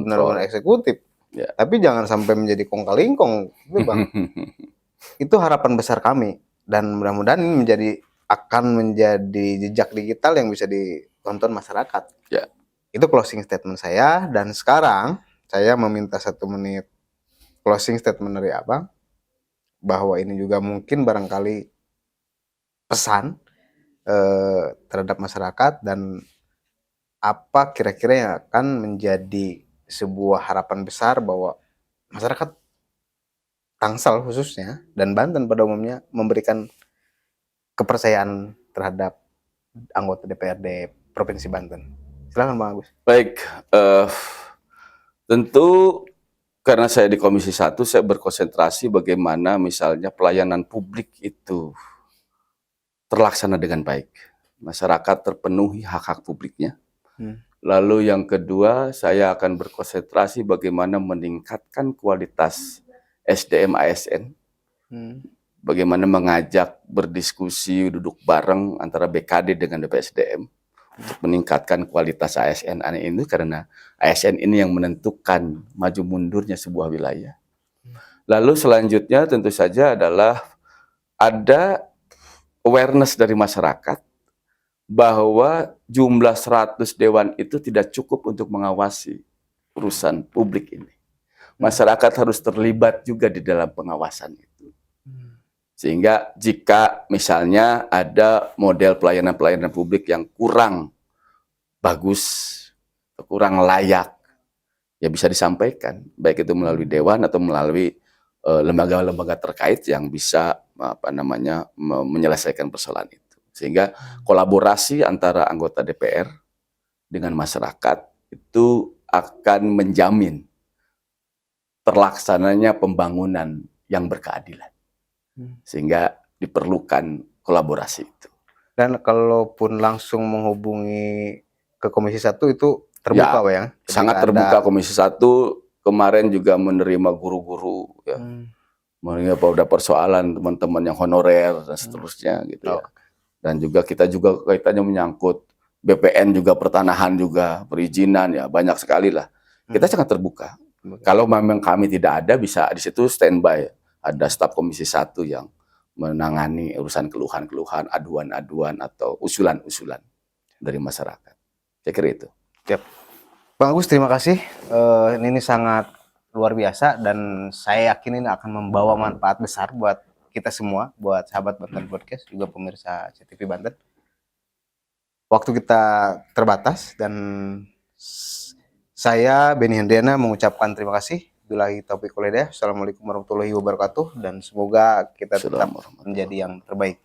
benar-benar eksekutif. Tapi jangan sampai menjadi kong-kalingkong gitu Bang. Itu harapan besar kami dan mudah-mudahan ini akan menjadi jejak digital yang bisa ditonton masyarakat. Itu closing statement saya dan sekarang saya meminta 1 menit closing statement dari abang bahwa ini juga mungkin barangkali pesan terhadap masyarakat dan apa kira-kira yang akan menjadi sebuah harapan besar bahwa masyarakat Tangsel khususnya dan Banten pada umumnya memberikan kepercayaan terhadap anggota DPRD Provinsi Banten. Silakan Bang Agus. Baik, tentu karena saya di Komisi 1, saya berkonsentrasi bagaimana misalnya pelayanan publik itu terlaksana dengan baik. Masyarakat terpenuhi hak-hak publiknya. Lalu yang kedua, saya akan berkonsentrasi bagaimana meningkatkan kualitas SDM ASN. Bagaimana mengajak berdiskusi, duduk bareng antara BKD dengan BPSDM untuk meningkatkan kualitas ASN ini karena ASN ini yang menentukan maju mundurnya sebuah wilayah. Lalu selanjutnya tentu saja adalah ada awareness dari masyarakat bahwa jumlah 100 dewan itu tidak cukup untuk mengawasi urusan publik ini. Masyarakat harus terlibat juga di dalam pengawasan itu. Sehingga jika misalnya ada model pelayanan-pelayanan publik yang kurang bagus, kurang layak, ya bisa disampaikan, baik itu melalui dewan atau melalui lembaga-lembaga terkait yang bisa menyelesaikan persoalan itu. Sehingga kolaborasi antara anggota DPR dengan masyarakat itu akan menjamin terlaksananya pembangunan yang berkeadilan. Sehingga diperlukan kolaborasi itu. Dan kalaupun langsung menghubungi ke Komisi 1 itu terbuka, Pak, ya? Sangat terbuka. Komisi 1 kemarin juga menerima guru-guru, ya. Menerima persoalan teman-teman yang honorer dan seterusnya gitu ya. Dan juga kita juga kaitannya menyangkut BPN juga, pertanahan juga, perizinan, ya banyak sekali lah. Kita sangat terbuka. Kalau memang kami tidak ada, bisa di situ standby. Ada staf Komisi 1 yang menangani urusan keluhan-keluhan, aduan-aduan atau usulan-usulan dari masyarakat. Saya kira itu. Yep. Bang Agus, terima kasih. Ini sangat luar biasa dan saya yakin ini akan membawa manfaat besar buat kita semua, buat sahabat Banten Podcast, juga pemirsa CTV Banten. Waktu kita terbatas dan saya Benny Hendriana mengucapkan terima kasih. Billahi taufiq wal hidayah. Assalamualaikum warahmatullahi wabarakatuh dan semoga kita tetap menjadi yang terbaik.